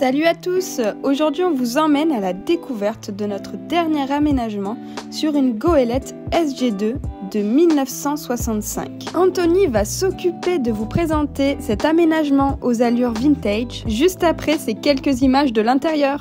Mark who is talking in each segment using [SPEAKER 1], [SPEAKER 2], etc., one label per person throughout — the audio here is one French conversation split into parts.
[SPEAKER 1] Salut à tous! Aujourd'hui on vous emmène à la découverte de notre dernier aménagement sur une goélette SG2 de 1965. Anthony va s'occuper de vous présenter cet aménagement aux allures vintage juste après ces quelques images de l'intérieur.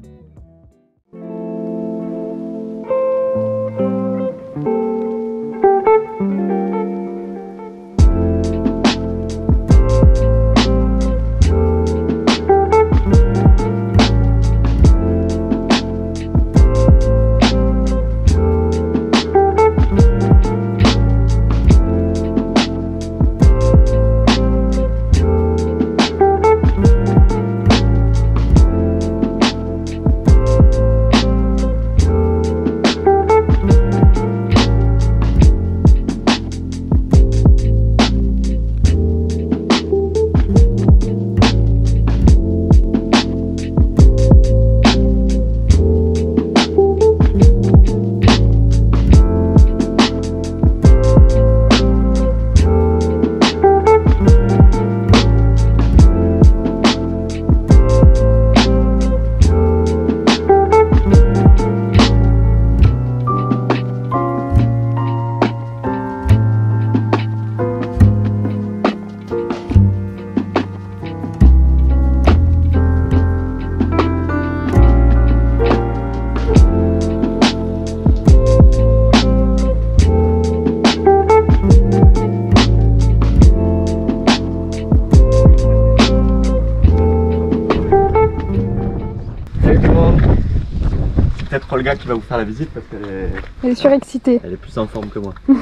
[SPEAKER 2] Peut-être Olga qui va vous faire la visite parce qu'elle
[SPEAKER 1] est surexcitée.
[SPEAKER 2] Elle est plus en forme que moi. On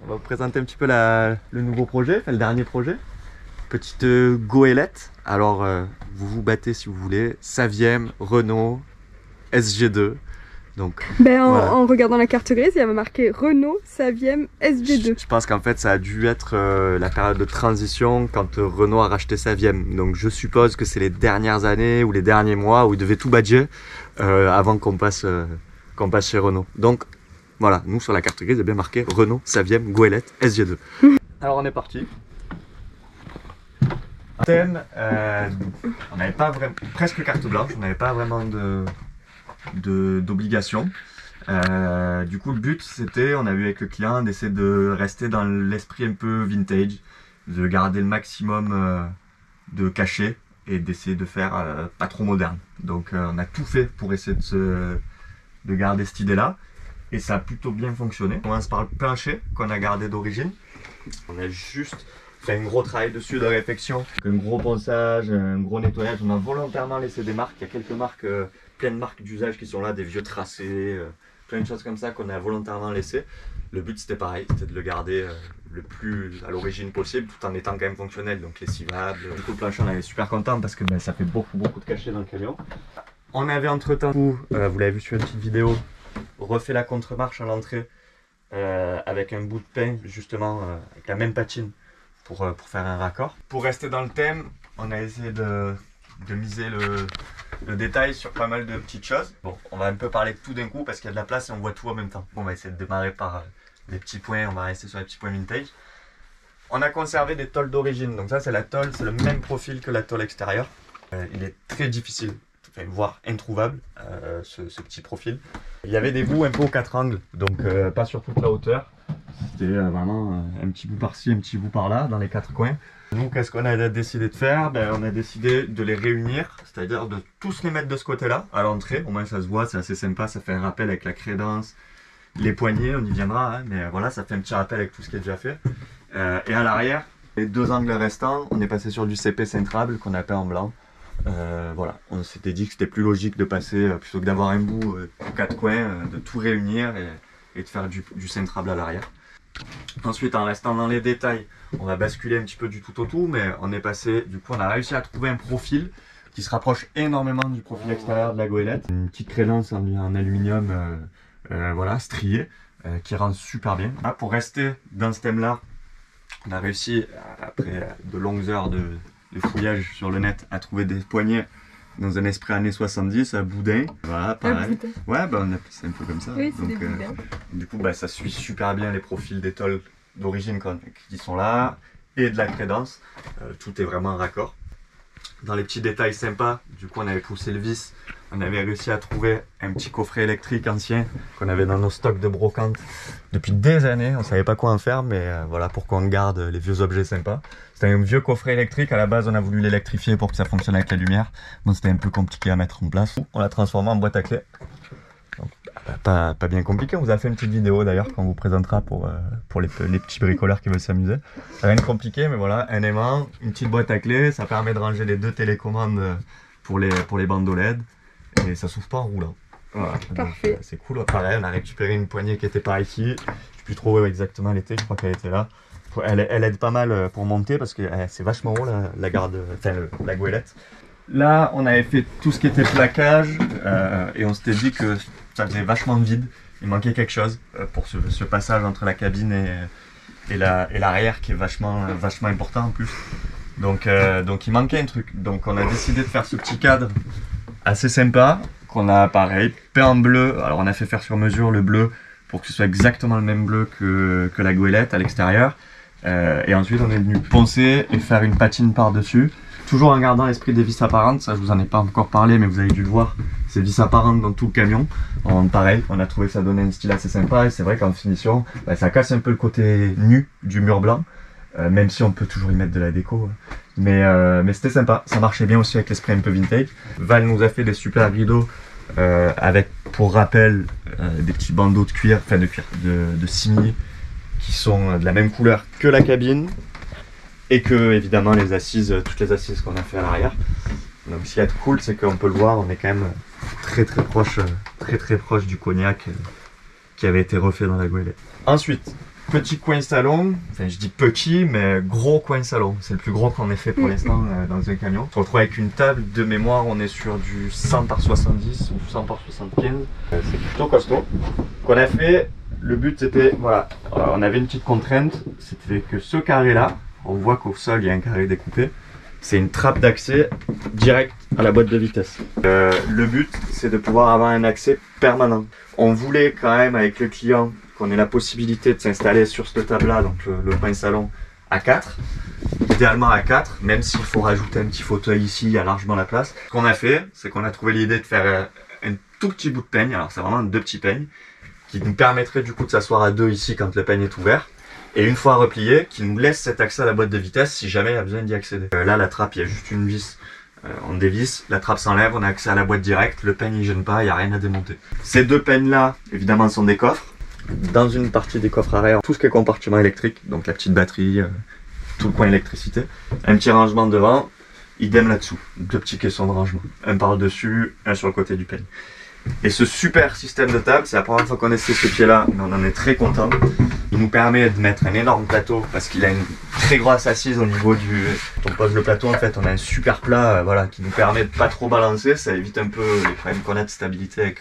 [SPEAKER 2] va vous présenter un petit peu le nouveau projet, le dernier projet. Petite goélette. Alors vous vous battez si vous voulez. Saviem, Renault, SG2. Donc,
[SPEAKER 1] voilà. En regardant la carte grise, il y avait marqué Renault, Saviem, SG2.
[SPEAKER 2] Je pense qu'en fait ça a dû être la période de transition quand Renault a racheté Saviem. Donc je suppose que c'est les dernières années ou les derniers mois où ils devaient tout badger avant qu'on passe chez Renault. Donc voilà, nous sur la carte grise, il est bien marqué Renault, Saviem, goélette, SG2. Alors on est parti. Thème, on n'avait pas vraiment, presque carte blanche, on n'avait pas vraiment d'obligation. Du coup le but c'était, on a vu avec le client, d'essayer de rester dans l'esprit un peu vintage, de garder le maximum de cachet et d'essayer de faire pas trop moderne. Donc on a tout fait pour essayer de garder cette idée là et ça a plutôt bien fonctionné. On commence par le plancher qu'on a gardé d'origine. On a juste fait un gros travail dessus de réfection, un gros ponçage, un gros nettoyage. On a volontairement laissé des marques, il y a quelques marques, plein de marques d'usage qui sont là, des vieux tracés, plein de choses comme ça qu'on a volontairement laissé. Le but c'était pareil, c'était de le garder le plus à l'origine possible tout en étant quand même fonctionnel, donc lessivable. Du coup le plancher on est super content parce que ça fait beaucoup de cachet dans le camion. On avait entre temps, vous l'avez vu sur une petite vidéo, refait la contre-marche à l'entrée avec un bout de pain justement avec la même patine pour faire un raccord. Pour rester dans le thème, on a essayé de miser le détail sur pas mal de petites choses. Bon, on va un peu parler de tout d'un coup parce qu'il y a de la place et on voit tout en même temps. Bon, on va essayer de démarrer par les petits points, on va rester sur les petits points vintage. On a conservé des tôles d'origine, donc ça c'est la tôle, c'est le même profil que la tôle extérieure. Il est très difficile, voire introuvable, ce petit profil. Il y avait des bouts un peu aux 4 angles, donc pas sur toute la hauteur. C'était vraiment un petit bout par-ci, un petit bout par-là, dans les 4 coins. Nous, qu'est-ce qu'on a décidé de faire? On a décidé de les réunir, c'est-à-dire de tous les mettre de ce côté-là, à l'entrée. Au moins ça se voit, c'est assez sympa, ça fait un rappel avec la crédence, les poignées, on y viendra, hein, mais voilà, ça fait un petit rappel avec tout ce qui est déjà fait. Et à l'arrière, les 2 angles restants, on est passé sur du CP cintrable qu'on a peint en blanc. Voilà, on s'était dit que c'était plus logique de passer, plutôt que d'avoir un bout aux 4 coins, de tout réunir et de faire du cintrable à l'arrière. Ensuite, en restant dans les détails, on va basculer un petit peu du tout au tout, mais on est passé, du coup on a réussi à trouver un profil qui se rapproche énormément du profil extérieur de la goélette. Une petite crédence en aluminium voilà, striée, qui rend super bien. Là, pour rester dans ce thème là, on a réussi, après de longues heures de fouillage sur le net, à trouver des poignées dans un esprit années 70 à Boudin. Voilà, pareil. Ouais, on a c'est un peu comme ça.
[SPEAKER 1] Oui,
[SPEAKER 2] donc, du coup, ça suit super bien les profils des tôles d'origine qui sont là et de la crédence. Tout est vraiment raccord. dans les petits détails sympas. Du coup, on avait poussé le vis. On avait réussi à trouver un petit coffret électrique ancien qu'on avait dans nos stocks de brocante depuis des années. On savait pas quoi en faire, mais voilà, pour qu'on garde les vieux objets sympas. C'était un vieux coffret électrique. À la base, on a voulu l'électrifier pour que ça fonctionne avec la lumière. Bon, c'était un peu compliqué à mettre en place. On l'a transformé en boîte à clés. Donc, pas bien compliqué. On vous a fait une petite vidéo d'ailleurs qu'on vous présentera pour les petits bricoleurs qui veulent s'amuser. Rien de compliqué, mais voilà, un aimant, une petite boîte à clés. Ça permet de ranger les 2 télécommandes pour les bandeaux LED. Et ça s'ouvre pas en roulant. Voilà.
[SPEAKER 1] Parfait.
[SPEAKER 2] C'est cool. Pareil, on a récupéré une poignée qui était par ici. Je ne sais plus trop où exactement elle était, je crois qu'elle était là. Elle aide pas mal pour monter parce que c'est vachement haut la garde, enfin la goélette. Là, on avait fait tout ce qui était plaquage et on s'était dit que ça faisait vachement vide. Il manquait quelque chose pour ce passage entre la cabine et l'arrière qui est vachement important en plus. Donc il manquait un truc. Donc on a décidé de faire ce petit cadre assez sympa, qu'on a pareil, peint en bleu. Alors on a fait faire sur mesure le bleu pour que ce soit exactement le même bleu que la goélette à l'extérieur. Et ensuite on est venu poncer et faire une patine par-dessus. Toujours en gardant l'esprit des vis apparentes, ça je vous en ai pas encore parlé mais vous avez dû le voir, c'est vis apparentes dans tout le camion. Pareil, on a trouvé que ça donnait un style assez sympa et c'est vrai qu'en finition, ça casse un peu le côté nu du mur blanc. Même si on peut toujours y mettre de la déco. Mais c'était sympa, ça marchait bien aussi avec l'esprit un peu vintage. Val nous a fait des super rideaux avec, pour rappel, des petits bandeaux de cuir, enfin de cimier qui sont de la même couleur que la cabine et que évidemment les assises, toutes les assises qu'on a fait à l'arrière. Donc ce qui est cool, c'est qu'on peut le voir, on est quand même très proche du cognac qui avait été refait dans la goélette. Ensuite, petit coin salon, enfin je dis petit mais gros coin salon, c'est le plus gros qu'on ait fait pour l'instant dans un camion. On se retrouve avec une table de mémoire, on est sur du 100 par 70 ou 100 par 75, c'est plutôt costaud. Qu'on a fait, le but c'était, voilà, on avait une petite contrainte, c'était que ce carré là, on voit qu'au sol il y a un carré découpé, c'est une trappe d'accès direct à la boîte de vitesse. Le but c'est de pouvoir avoir un accès permanent. On voulait quand même avec le client qu'on ait la possibilité de s'installer sur cette table-là, donc le coin salon, à 4. Idéalement à 4, même s'il faut rajouter un petit fauteuil ici, il y a largement la place. Ce qu'on a fait, c'est qu'on a trouvé l'idée de faire un tout petit bout de peigne, alors c'est vraiment 2 petits peignes, qui nous permettrait du coup de s'asseoir à 2 ici quand le peigne est ouvert, et une fois replié, qui nous laisse cet accès à la boîte de vitesse si jamais il y a besoin d'y accéder. Là, la trappe, il y a juste une vis. On dévisse, la trappe s'enlève, on a accès à la boîte directe, le peigne il gêne pas, il n'y a rien à démonter. Ces 2 peignes-là, évidemment, sont des coffres. Dans une partie des coffres arrière, tout ce qui est compartiment électrique, donc la petite batterie, tout le coin électricité. Un petit rangement devant, idem là-dessous, 2 petits caissons de rangement. Un par-dessus, un sur le côté du peigne. Et ce super système de table, c'est la première fois qu'on essaie ce pied-là, mais on en est très content. Il nous permet de mettre un énorme plateau parce qu'il a une très grosse assise au niveau du... Quand on pose le plateau, en fait, on a un super plat voilà, qui nous permet de pas trop balancer. Ça évite un peu les problèmes qu'on a de stabilité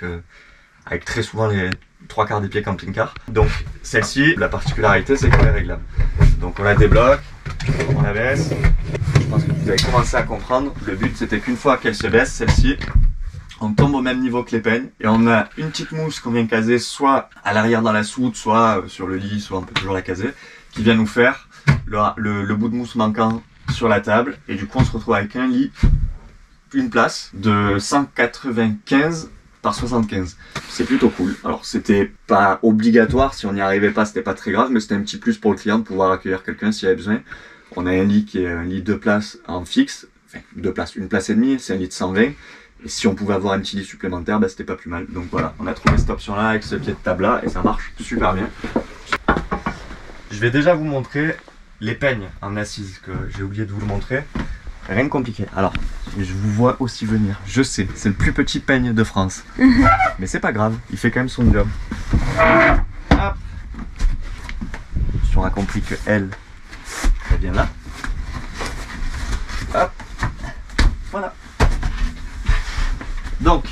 [SPEAKER 2] avec très souvent les 3/4 des pieds camping-car. Donc celle-ci, la particularité, c'est qu'elle est réglable. Donc on la débloque, on la baisse. Je pense que vous avez commencé à comprendre. Le but, c'était qu'une fois qu'elle se baisse, celle-ci, on tombe au même niveau que les peignes et on a une petite mousse qu'on vient caser soit à l'arrière dans la soute, soit sur le lit, soit on peut toujours la caser, qui vient nous faire le bout de mousse manquant sur la table et du coup on se retrouve avec un lit, une place de 195 par 75. C'est plutôt cool. Alors c'était pas obligatoire, si on n'y arrivait pas c'était pas très grave, mais c'était un petit plus pour le client de pouvoir accueillir quelqu'un s'il y avait besoin. On a un lit qui est un lit 2 places en fixe, enfin 2 places, 1 place et demie, c'est un lit de 120. Et si on pouvait avoir un petit lit supplémentaire, c'était pas plus mal. Donc voilà, on a trouvé cette option là avec ce pied de table là et ça marche super bien. Je vais déjà vous montrer les peignes en assise que j'ai oublié de vous le montrer. Rien de compliqué. Alors, je vous vois aussi venir. Je sais, c'est le plus petit peigne de France. Mais c'est pas grave, il fait quand même son job. Hop. On a compris que elle vient là. Hop. Voilà. Donc,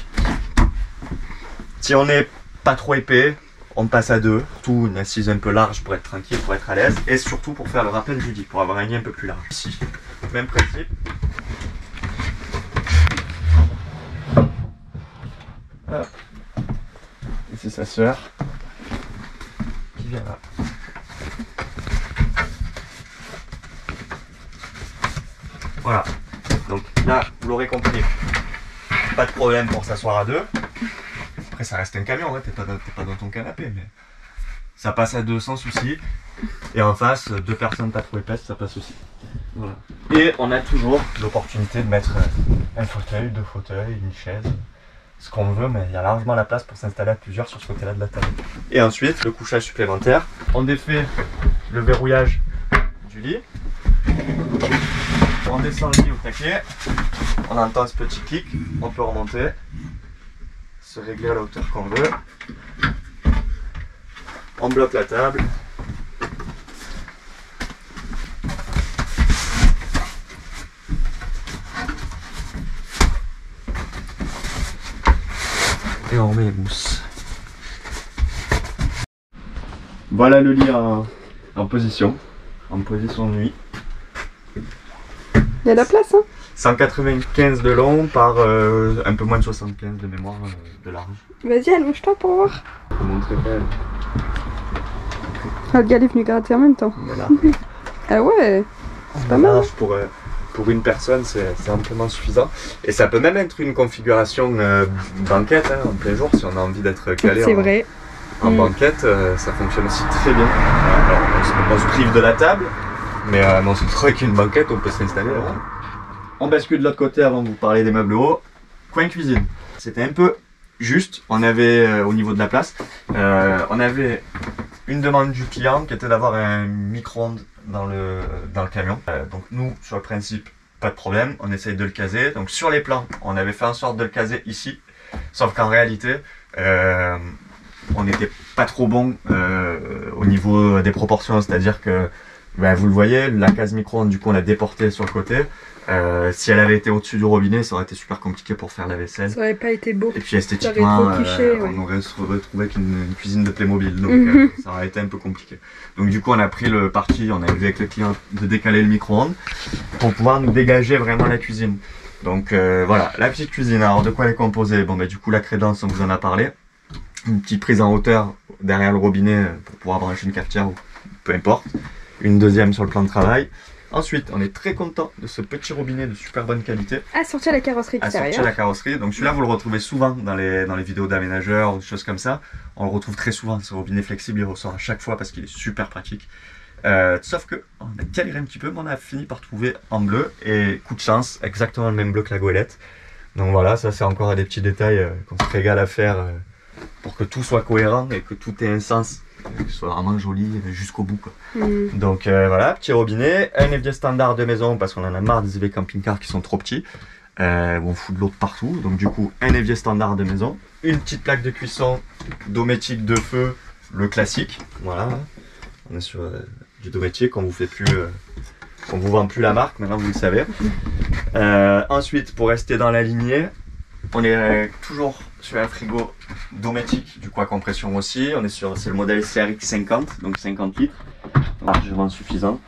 [SPEAKER 2] si on n'est pas trop épais, on passe à 2. Tout une assise un peu large pour être tranquille, pour être à l'aise. Et surtout pour faire le rappel du lit, pour avoir un lit un peu plus large. Ici, même principe. Hop. Et c'est sa sœur qui vient là. Voilà. Donc là, vous l'aurez compris, pas de problème pour s'asseoir à deux. Après, ça reste un camion, hein, t'es pas dans ton canapé, mais ça passe à deux sans souci. Et en face, deux personnes pas trop épaisses, ça passe aussi. Voilà. Et on a toujours l'opportunité de mettre un fauteuil, deux fauteuils, une chaise, ce qu'on veut, mais il y a largement la place pour s'installer à plusieurs sur ce côté-là de la table. Et ensuite, le couchage supplémentaire. On défait le verrouillage du lit. On descend le lit au taquet. On entend ce petit clic. On peut remonter, se régler à la hauteur qu'on veut. On bloque la table. Et on remet les mousses. Voilà le lit en position de nuit.
[SPEAKER 1] Il y a la place, hein?
[SPEAKER 2] 195 de long par un peu moins de 75 de mémoire de large.
[SPEAKER 1] Vas-y, allonge-toi pour voir.
[SPEAKER 2] Je vous montrerai.
[SPEAKER 1] Ah, le gars est venu gratter en même temps.
[SPEAKER 2] Voilà.
[SPEAKER 1] Ah ouais, c'est pas mal.
[SPEAKER 2] Large pour une personne, c'est amplement suffisant. Et ça peut même être une configuration banquette, hein, en plein jour, si on a envie d'être calé.
[SPEAKER 1] C'est vrai.
[SPEAKER 2] En banquette, ça fonctionne aussi très bien. Alors, on se prive de la table, mais on se trouve qu'une banquette, on peut s'installer là. On bascule de l'autre côté avant de vous parler des meubles hauts. Coin cuisine. C'était un peu juste. On avait, au niveau de la place, on avait une demande du client qui était d'avoir un micro-ondes dans le camion. Donc nous, sur le principe, pas de problème. On essaye de le caser. Donc sur les plans, on avait fait en sorte de le caser ici. Sauf qu'en réalité, on n'était pas trop bon au niveau des proportions. C'est-à-dire que, vous le voyez, la case micro-ondes, du coup, on l'a déportée sur le côté. Si elle avait été au-dessus du robinet, ça aurait été super compliqué pour faire la vaisselle.
[SPEAKER 1] Ça aurait pas été beau.
[SPEAKER 2] Et puis esthétiquement, on aurait se retrouvé avec une cuisine de Playmobil, donc ça aurait été un peu compliqué. Donc du coup, on a pris le parti, on a vu avec le client de décaler le micro-ondes pour pouvoir nous dégager vraiment la cuisine. Donc voilà, la petite cuisine. Alors de quoi elle est composée? Bon, du coup, la crédence, on vous en a parlé. Une petite prise en hauteur derrière le robinet pour pouvoir brancher une cafetière ou peu importe. Une deuxième sur le plan de travail. Ensuite, on est très content de ce petit robinet de super bonne qualité.
[SPEAKER 1] Assorti à la carrosserie extérieure.
[SPEAKER 2] Assorti à la carrosserie. Donc celui-là, vous le retrouvez souvent dans les vidéos d'aménageurs ou des choses comme ça. On le retrouve très souvent. Ce robinet flexible, il ressort à chaque fois parce qu'il est super pratique. Sauf que on a galéré un petit peu, mais on a fini par trouver en bleu. Et coup de chance, exactement le même bleu que la goélette. Donc voilà, ça c'est encore des petits détails qu'on se régale à faire pour que tout soit cohérent et que tout ait un sens. Que ce soit vraiment joli jusqu'au bout, quoi. Donc voilà, petit robinet, un évier standard de maison parce qu'on en a marre des éviers camping-car qui sont trop petits, où on fout de l'eau de partout. Donc du coup, un évier standard de maison, une petite plaque de cuisson Dometic de feu, le classique. Voilà, on est sur du Dometic, on vous fait plus, on vous vend plus la marque, maintenant vous le savez. Ensuite, pour rester dans la lignée, on est toujours sur un frigo Dometic, du coup à compression aussi. C'est le modèle CRX 50, donc 50 litres, largement suffisant.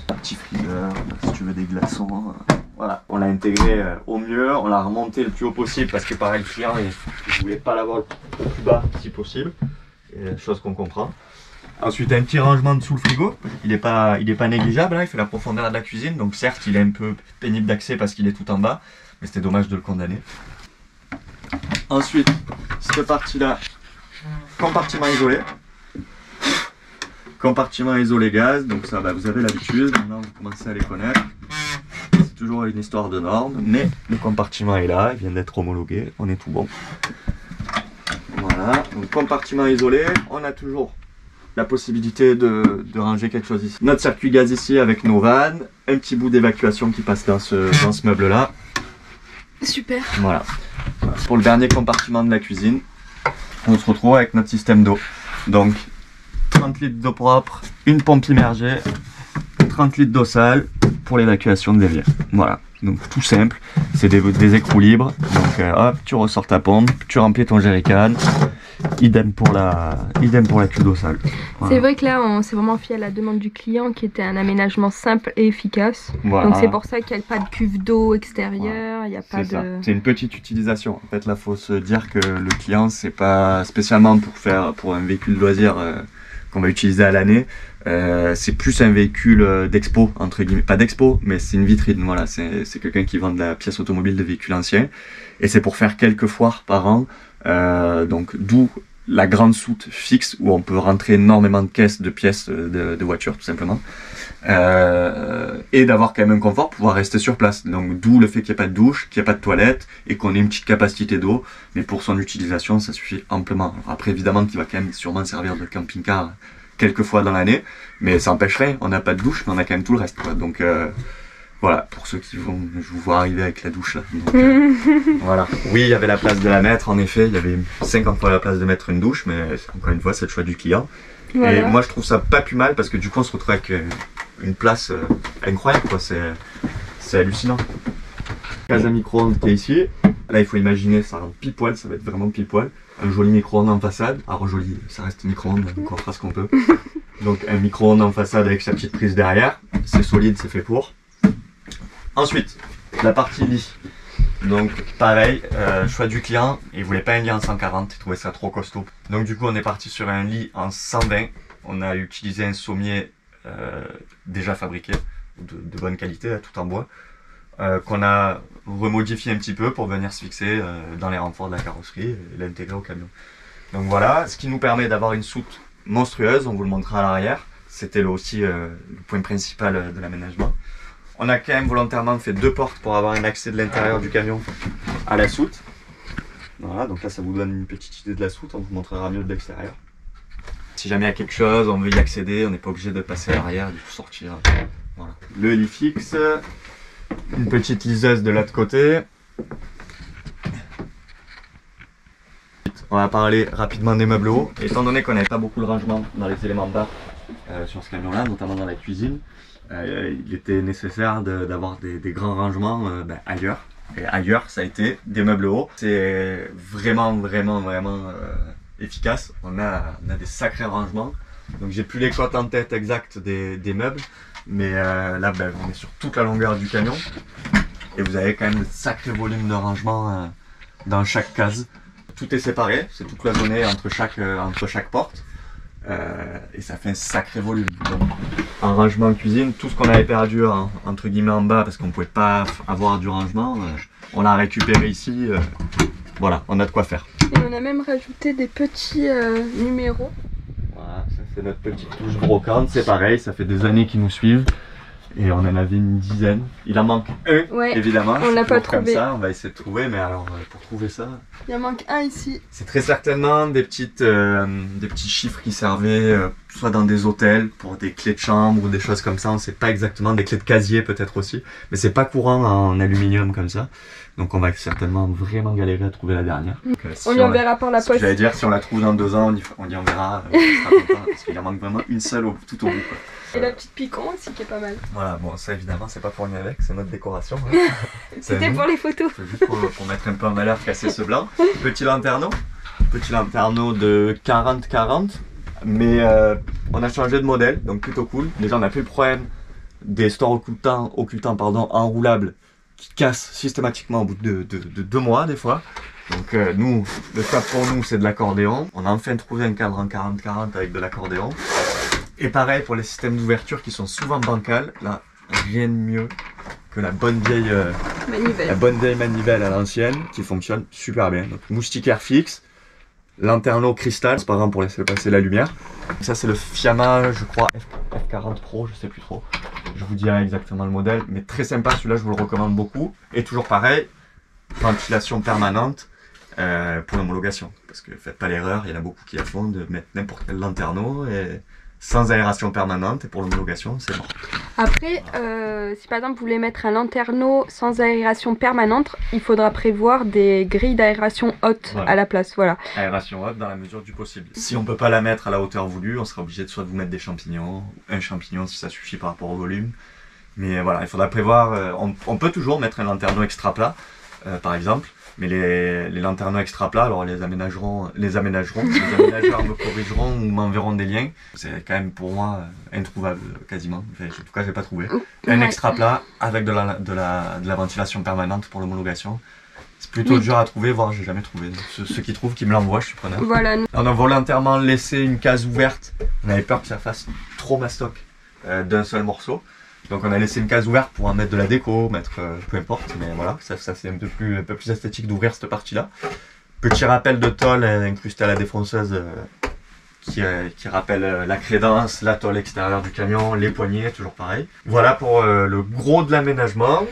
[SPEAKER 2] Un petit freezer, si tu veux des glaçons. Voilà, on l'a intégré au mieux, on l'a remonté le plus haut possible parce que pareil, le client il voulait pas l'avoir le plus bas si possible, chose qu'on comprend. Ensuite, un petit rangement dessous le frigo, il est pas négligeable, hein, il fait la profondeur de la cuisine, donc certes il est un peu pénible d'accès parce qu'il est tout en bas, mais c'était dommage de le condamner. Ensuite, cette partie-là, compartiment isolé. Compartiment isolé gaz, donc ça vous avez l'habitude, maintenant vous commencez à les connaître. C'est toujours une histoire de normes, mais le compartiment est là, il vient d'être homologué, on est tout bon. Voilà, donc compartiment isolé, on a toujours la possibilité de ranger quelque chose ici. Notre circuit gaz ici avec nos vannes, un petit bout d'évacuation qui passe dans ce meuble-là.
[SPEAKER 1] Super.
[SPEAKER 2] Voilà. Pour le dernier compartiment de la cuisine, on se retrouve avec notre système d'eau. Donc 30 litres d'eau propre, une pompe immergée, 30 litres d'eau sale pour l'évacuation de l'évier. Voilà, donc tout simple, c'est des écrous libres. Donc hop, tu ressors ta pompe, tu remplis ton jerrycan. Idem pour la cuve d'eau sale. Voilà.
[SPEAKER 1] C'est vrai que là on s'est vraiment fié à la demande du client qui était un aménagement simple et efficace.
[SPEAKER 2] Voilà.
[SPEAKER 1] Donc c'est pour ça qu'il n'y a pas de cuve d'eau extérieure, il n'y a pas de...
[SPEAKER 2] C'est une petite utilisation. En fait là faut se dire que le client c'est pas spécialement pour un véhicule de loisir qu'on va utiliser à l'année. C'est plus un véhicule d'expo, entre guillemets. Pas d'expo, mais c'est une vitrine. Voilà, c'est quelqu'un qui vend de la pièce automobile de véhicules anciens. Et c'est pour faire quelques foires par an. Donc d'où la grande soute fixe où on peut rentrer énormément de caisses de pièces de voitures, tout simplement. Et d'avoir quand même un confort pour pouvoir rester sur place. Donc d'où le fait qu'il n'y ait pas de douche, qu'il n'y ait pas de toilette et qu'on ait une petite capacité d'eau. Mais pour son utilisation, ça suffit amplement. Alors après, évidemment, qu'il va quand même sûrement servir de camping-car quelques fois dans l'année. Mais ça empêcherait, on n'a pas de douche, mais on a quand même tout le reste, quoi. Donc voilà, pour ceux qui vont, je vous vois arriver avec la douche là. Donc, voilà. Oui, il y avait la place de la mettre, en effet, il y avait 50 fois la place de mettre une douche, mais encore une fois, c'est le choix du client. Voilà. Et moi, je trouve ça pas plus mal parce que du coup, on se retrouve avec une place incroyable, quoi. C'est hallucinant. Case à micro-ondes qui est ici. Là, il faut imaginer, ça rentre pile poil, ça va être vraiment pile poil. Un joli micro-ondes en façade. Alors, joli, ça reste micro-ondes, donc on fera ce qu'on peut. Donc, un micro-ondes en façade avec sa petite prise derrière. C'est solide, c'est fait pour. Ensuite, la partie lit. Donc pareil, choix du client, il voulait pas un lit en 140, il trouvait ça trop costaud. Donc du coup on est parti sur un lit en 120. On a utilisé un sommier déjà fabriqué, de bonne qualité, là, tout en bois, qu'on a remodifié un petit peu pour venir se fixer dans les renforts de la carrosserie et l'intégrer au camion. Donc voilà, ce qui nous permet d'avoir une soute monstrueuse, on vous le montrera à l'arrière. C'était là aussi le point principal de l'aménagement. On a quand même volontairement fait 2 portes pour avoir un accès de l'intérieur du camion à la soute. Voilà, donc là ça vous donne une petite idée de la soute, on vous montrera mieux de l'extérieur. Si jamais il y a quelque chose, on veut y accéder, on n'est pas obligé de passer à l'arrière, du coup sortir. Voilà. Le lit fixe, une petite liseuse de l'autre côté. On va parler rapidement des meubles hauts. Étant donné qu'on n'avait pas beaucoup de rangement dans les éléments bas sur ce camion là, notamment dans la cuisine, il était nécessaire d'avoir des grands rangements ailleurs. Et ailleurs, ça a été des meubles hauts. C'est vraiment efficace. On a des sacrés rangements. Donc j'ai plus les cotes en tête exactes des meubles. Mais là, on est sur toute la longueur du camion. Et vous avez quand même de sacrés volumes de rangement dans chaque case. Tout est séparé, c'est tout cloisonné entre chaque porte. Et ça fait un sacré volume. Donc, en rangement cuisine, tout ce qu'on avait perdu entre guillemets en bas parce qu'on ne pouvait pas avoir du rangement, on l'a récupéré ici. Voilà, on a de quoi faire.
[SPEAKER 1] Et on a même rajouté des petits numéros.
[SPEAKER 2] Voilà, ça c'est notre petite touche brocante, c'est pareil, ça fait des années qu'ils nous suivent. Et on en avait une dizaine. Il en manque un, ouais, évidemment.
[SPEAKER 1] On l'a pas trouvé.
[SPEAKER 2] Comme ça, on va essayer de trouver, mais alors pour trouver ça.
[SPEAKER 1] Il en manque un ici.
[SPEAKER 2] C'est très certainement des petits chiffres qui servaient soit dans des hôtels pour des clés de chambre ou des choses comme ça. On ne sait pas exactement, des clés de casier peut-être aussi, mais c'est pas courant en aluminium comme ça. Donc on va certainement vraiment galérer à trouver la dernière. Donc,
[SPEAKER 1] on lui enverra par la poste.
[SPEAKER 2] J'allais dire, si on la trouve dans 2 ans, on y enverra. Parce qu'il en manque vraiment une seule tout au bout, quoi.
[SPEAKER 1] Et la petite piquant aussi qui est pas mal.
[SPEAKER 2] Voilà, bon ça évidemment c'est pas pour venir avec, c'est notre décoration.
[SPEAKER 1] C'était pour les photos.
[SPEAKER 2] C'est juste pour mettre un peu en valeur, casser ce blanc. Petit lanterneau de 40-40, mais on a changé de modèle, donc plutôt cool. Déjà on n'a plus le problème des stores occultants enroulables qui cassent systématiquement au bout de 2 mois des fois. Donc nous, le top pour nous c'est de l'accordéon. On a enfin trouvé un cadre en 40-40 avec de l'accordéon. Et pareil pour les systèmes d'ouverture qui sont souvent bancals, là rien de mieux que la bonne vieille manivelle à l'ancienne qui fonctionne super bien. Donc moustiquaire fixe, lanterneau cristal, c'est par exemple pour laisser passer la lumière. Ça c'est le Fiamma, je crois F40 Pro, je sais plus trop. Je vous dirai exactement le modèle, mais très sympa, celui-là je vous le recommande beaucoup. Et toujours pareil, ventilation permanente pour l'homologation. Parce que faites pas l'erreur, il y en a beaucoup qui la font de mettre n'importe quel lanterneau et sans aération permanente, et pour l'homologation c'est mort.
[SPEAKER 1] Après, si par exemple vous voulez mettre un lanterneau sans aération permanente, il faudra prévoir des grilles d'aération haute, voilà, à la place. Voilà.
[SPEAKER 2] Aération haute dans la mesure du possible. Si on peut pas la mettre à la hauteur voulue, on sera obligé de soit de vous mettre des champignons, un champignon si ça suffit par rapport au volume. Mais voilà, il faudra prévoir, on peut toujours mettre un lanterneau extra plat, par exemple. Mais les lanterneaux extra plats, alors les aménageurs me corrigeront ou m'enverront des liens. C'est quand même pour moi introuvable quasiment. Enfin, en tout cas, j'ai pas trouvé. Un extra plat avec de la ventilation permanente pour l'homologation. C'est plutôt
[SPEAKER 1] Oui.
[SPEAKER 2] dur à trouver, voire j'ai jamais trouvé. Donc, ceux qui trouvent, qui me l'envoient, je suis preneur.
[SPEAKER 1] Voilà.
[SPEAKER 2] On a volontairement laissé une case ouverte. On avait peur que ça fasse trop mastoc d'un seul morceau. Donc on a laissé une case ouverte pour en mettre de la déco, mettre peu importe. Mais voilà, ça c'est un peu plus esthétique d'ouvrir cette partie-là. Petit rappel de tôle incrusté à la défonceuse qui rappelle la crédence, la tôle extérieure du camion, les poignées, toujours pareil. Voilà pour le gros de l'aménagement.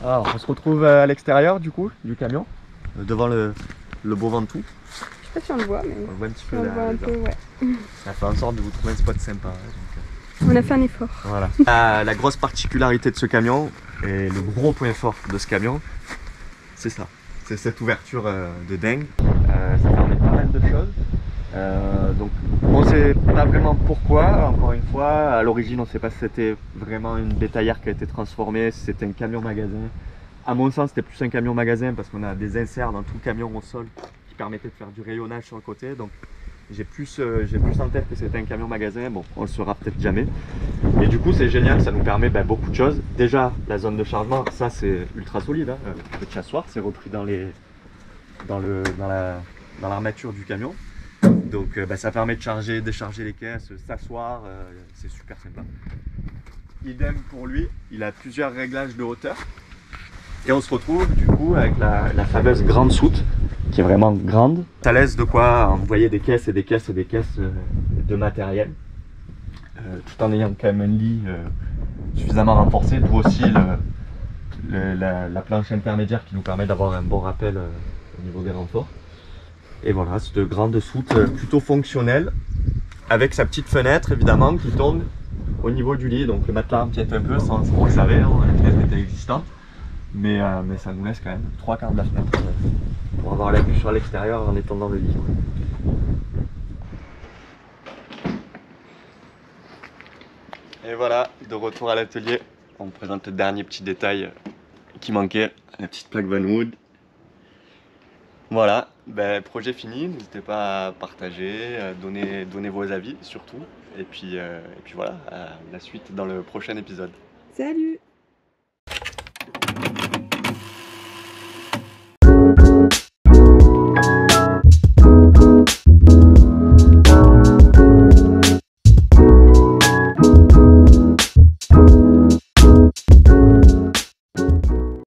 [SPEAKER 2] Alors on se retrouve à l'extérieur du coup, du camion, devant le beau Ventoux.
[SPEAKER 1] Je sais pas si on le voit, mais
[SPEAKER 2] On le voit un petit peu
[SPEAKER 1] on le
[SPEAKER 2] là,
[SPEAKER 1] voit un peu, ouais.
[SPEAKER 2] Ça fait en sorte de vous trouver un spot sympa.
[SPEAKER 1] On a fait un effort.
[SPEAKER 2] Voilà. La grosse particularité de ce camion, et le gros point fort de ce camion, c'est ça. C'est cette ouverture de dingue. Ça permet pas mal de choses. Donc on sait pas vraiment pourquoi, encore une fois. À l'origine on sait pas si c'était vraiment une bétaillère qui a été transformée, si c'était un camion magasin. À mon sens c'était plus un camion magasin parce qu'on a des inserts dans tout le camion au sol qui permettaient de faire du rayonnage sur le côté. Donc j'ai plus en tête que c'était un camion magasin. Bon, on le saura peut-être jamais. Et du coup c'est génial, ça nous permet beaucoup de choses. Déjà la zone de chargement, ça c'est ultra solide, hein. Le chassoir c'est repris dans l'armature du camion. Donc ça permet de charger, décharger les caisses, s'asseoir, c'est super sympa. Idem pour lui, il a plusieurs réglages de hauteur. Et on se retrouve du coup avec la fameuse grande soute, qui est vraiment grande. Ça laisse de quoi envoyer des caisses et des caisses et des caisses de matériel. Tout en ayant quand même un lit suffisamment renforcé, d'où aussi la planche intermédiaire qui nous permet d'avoir un bon rappel au niveau des renforts. Et voilà, cette grande soute plutôt fonctionnelle, avec sa petite fenêtre évidemment qui tombe au niveau du lit. Donc le matelas empiète un peu, sans vous le savez, hein, la fenêtre était existante. Mais ça nous laisse quand même 3/4 de la fenêtre pour avoir la vue sur l'extérieur en étant dans le lit. Et voilà, de retour à l'atelier, on vous présente le dernier petit détail qui manquait, la petite plaque Van Wood. Voilà, projet fini, n'hésitez pas à partager, à donner vos avis surtout. Et puis voilà, à la suite dans le prochain épisode.
[SPEAKER 1] Salut!